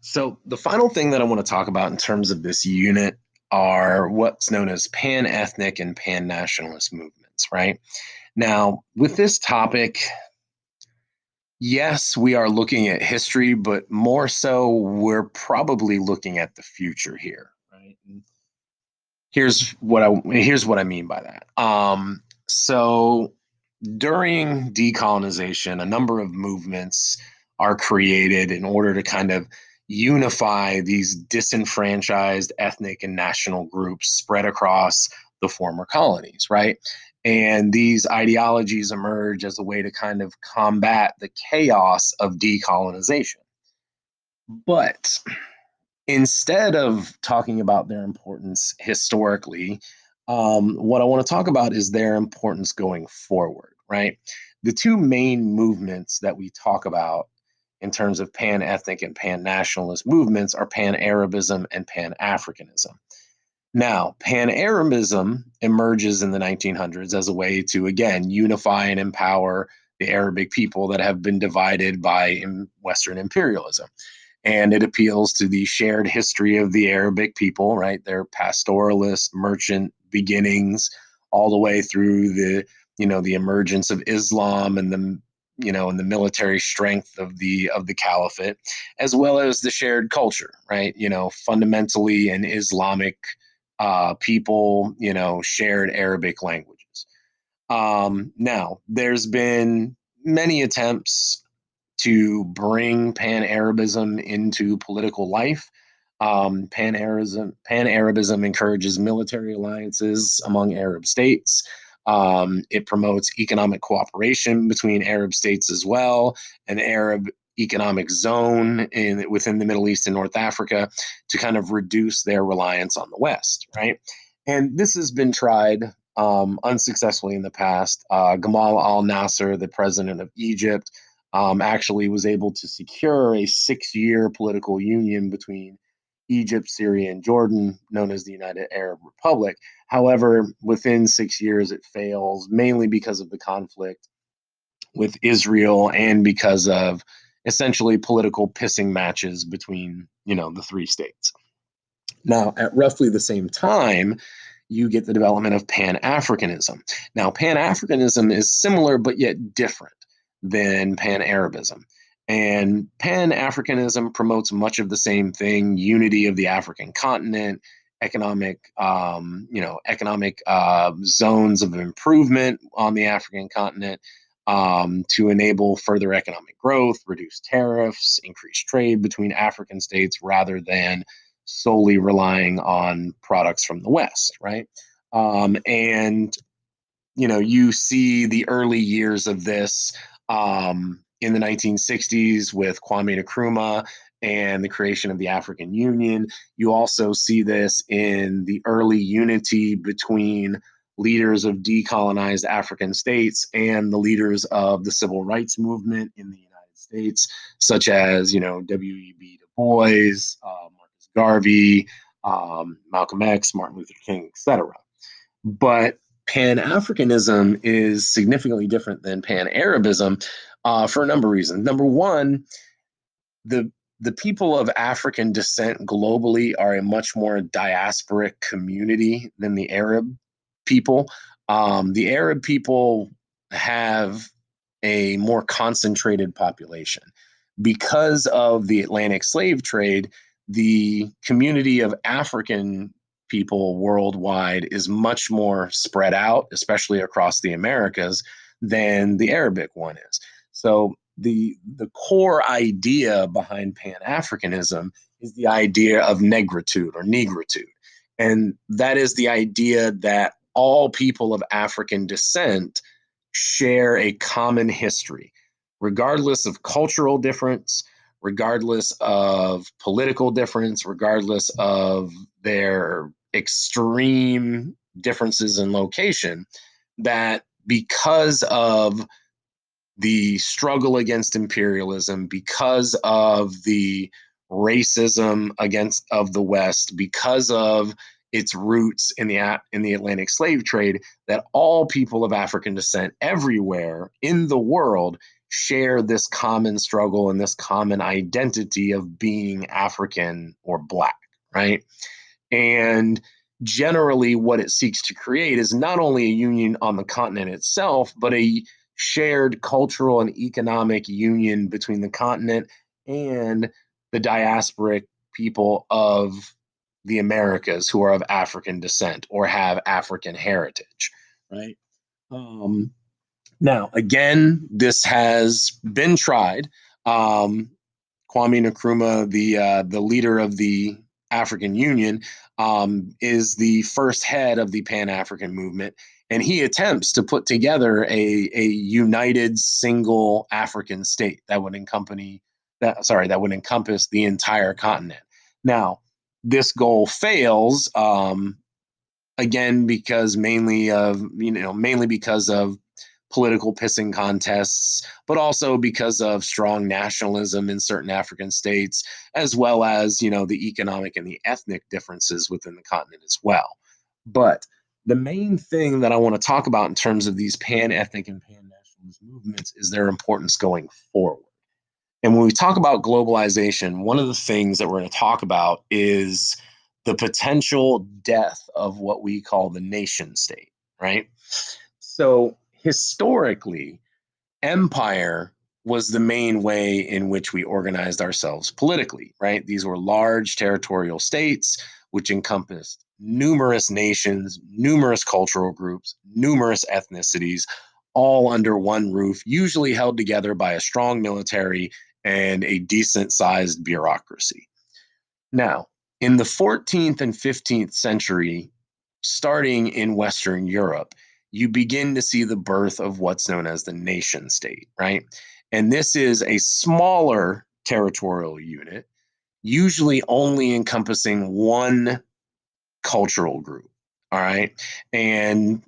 So, the final thing that I want to talk about in terms of this unit are what's known as pan ethnic and pan nationalist movements, right? Now, with this topic, yes, we are looking at history, but more so, we're probably looking at the future here, right? And here's what I mean by that. So during decolonization, a number of movements are created in order to kind of unify these disenfranchised ethnic and national groups spread across the former colonies, right? And these ideologies emerge as a way to kind of combat the chaos of decolonization. But instead of talking about their importance historically, what I want to talk about is their importance going forward, right? The two main movements that we talk about in terms of pan ethnic and pan nationalist movements are pan Arabism and pan Africanism. Now, pan Arabism emerges in the 1900s as a way to, again, unify and empower the Arabic people that have been divided by Western imperialism, and it appeals to the shared history of the Arabic people, right? Their pastoralist, merchant beginnings, all the way through the emergence of Islam and the military strength of the caliphate, as well as the shared culture, right? Fundamentally an Islamic people, shared Arabic languages. Now, there's been many attempts to bring Pan Arabism into political life. Pan Arabism encourages military alliances among Arab states. It promotes economic cooperation between Arab states as well, an Arab economic zone within the Middle East and North Africa to kind of reduce their reliance on the West, right? And this has been tried unsuccessfully in the past. Gamal al Nasser, the president of Egypt, actually was able to secure a 6-year political union between Egypt, Syria, and Jordan, known as the United Arab Republic. However, within 6 years, it fails mainly because of the conflict with Israel and because of essentially political pissing matches between, the three states. Now, at roughly the same time, you get the development of Pan Africanism. Now, Pan Africanism is similar but yet different than Pan Arabism. And Pan Africanism promotes much of the same thing: unity of the African continent, economic zones of improvement on the African continent, to enable further economic growth, reduce tariffs, increase trade between African states rather than solely relying on products from the West, right? And you see the early years of this in the 1960s with Kwame Nkrumah and the creation of the African Union. You also see this in the early unity between leaders of decolonized African states and the leaders of the civil rights movement in the United States, such as, W.E.B. Du Bois, Marcus Garvey, Malcolm X, Martin Luther King, etc. But Pan Africanism is significantly different than Pan Arabism for a number of reasons. Number one, the the people of African descent globally are a much more diasporic community than the Arab people. The Arab people have a more concentrated population. Because of the Atlantic slave trade, the community of African people worldwide is much more spread out, especially across the Americas, than the Arabic one is. So the core idea behind Pan Africanism is the idea of negritude or negritude. And that is the idea that all people of African descent share a common history, regardless of cultural difference, regardless of political difference, regardless of their extreme differences in location, that because of the struggle against imperialism, because of the racism against of the West, because of its roots in the Atlantic slave trade, that all people of African descent everywhere in the world share this common struggle and this common identity of being African or Black, right? And generally, what it seeks to create is not only a union on the continent itself, but a shared cultural and economic union between the continent and the diasporic people of the Americas who are of African descent or have African heritage, right? Um, Now, again, this has been tried. Um, Kwame Nkrumah, the leader of the African Union, is the first head of the Pan African movement, and he attempts to put together a united single African state that would encompass the entire continent. Now, this goal fails. Again, because mainly because of political pissing contests, but also because of strong nationalism in certain African states, as well as the economic and the ethnic differences within the continent as well. But the main thing that I want to talk about in terms of these pan-ethnic and pan-nationalist movements is their importance going forward. And when we talk about globalization, one of the things that we're going to talk about is the potential death of what we call the nation state, right? So historically, empire was the main way in which we organized ourselves politically, right? These were large territorial states which encompassed numerous nations, numerous cultural groups, numerous ethnicities, all under one roof, usually held together by a strong military and a decent sized bureaucracy. Now, in the 14th and 15th century, starting in Western Europe, you begin to see the birth of what's known as the nation state, right? And this is a smaller territorial unit, usually only encompassing one cultural group. All right. And,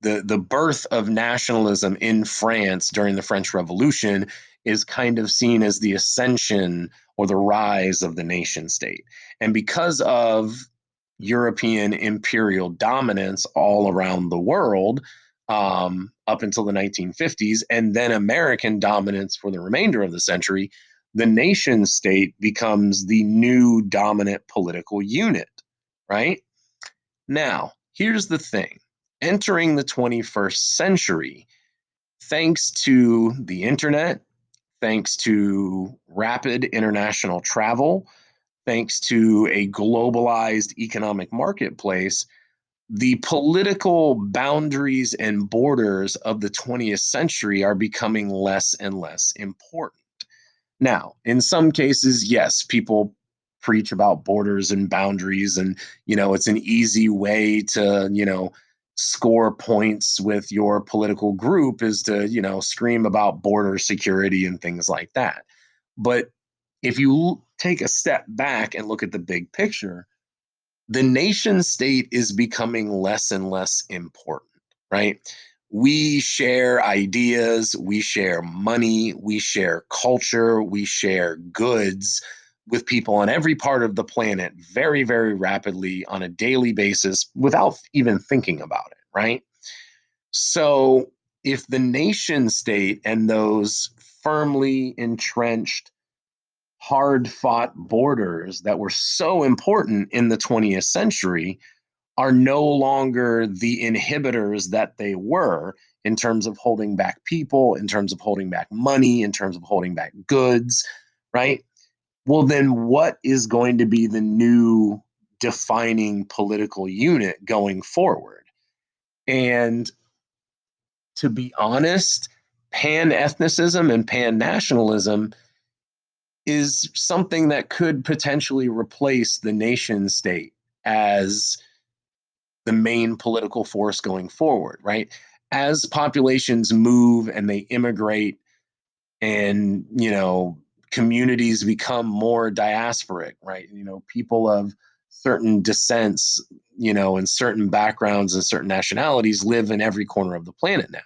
the birth of nationalism in France during the French Revolution is kind of seen as the ascension or the rise of the nation state. And because of European imperial dominance all around the world, up until the 1950s, and then American dominance for the remainder of the century, the nation state becomes the new dominant political unit, right? Now, here's the thing: entering the 21st century, thanks to the internet, thanks to rapid international travel, thanks to a globalized economic marketplace, the political boundaries and borders of the 20th century are becoming less and less important. Now, in some cases, yes, people preach about borders and boundaries, and it's an easy way to score points with your political group is to scream about border security and things like that. But if you take a step back and look at the big picture, the nation state is becoming less and less important, right? We share ideas, we share money, we share culture, we share goods with people on every part of the planet very, very rapidly on a daily basis without even thinking about it, right? So, if the nation state and those firmly entrenched, hard fought borders that were so important in the 20th century are no longer the inhibitors that they were in terms of holding back people, in terms of holding back money, in terms of holding back goods, right? Well, then what is going to be the new defining political unit going forward? And to be honest, pan ethnicism and pan nationalism is something that could potentially replace the nation state as the main political force going forward, right? As populations move and they immigrate and, communities become more diasporic, right? People of certain descents, and certain backgrounds and certain nationalities live in every corner of the planet now.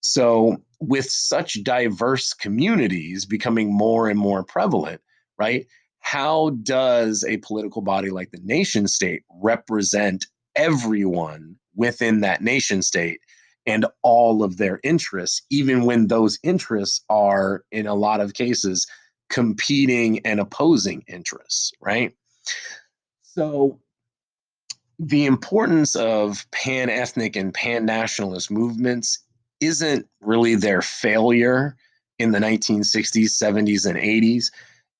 So, with such diverse communities becoming more and more prevalent, right? How does a political body like the nation state represent everyone within that nation state and all of their interests, even when those interests are, in a lot of cases, competing and opposing interests, right? So, the importance of pan ethnic and pan nationalist movements isn't really their failure in the 1960s, 70s, and 80s.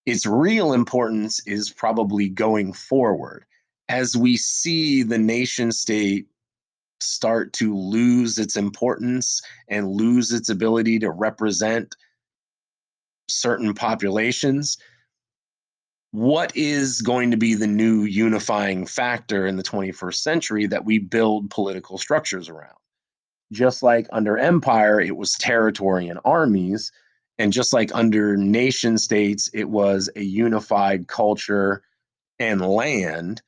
Its real importance is probably going forward as we see the nation state start to lose its importance and lose its ability to represent certain populations. What is going to be the new unifying factor in the 21st century that we build political structures around? Just like under empire, it was territory and armies. And just like under nation states, it was a unified culture and land.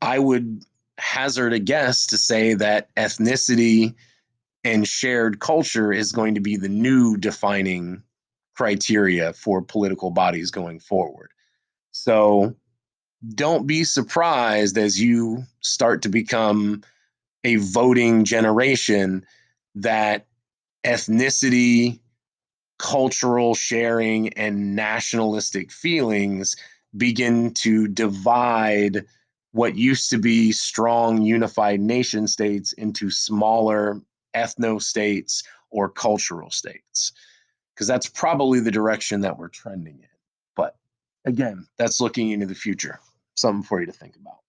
I would hazard a guess to say that ethnicity and shared culture is going to be the new defining criteria for political bodies going forward. So don't be surprised as you start to become a voting generation that ethnicity, cultural sharing, and nationalistic feelings begin to divide what used to be strong unified nation states into smaller ethno states or cultural states, because that's probably the direction that we're trending in. But again, that's looking into the future, something for you to think about.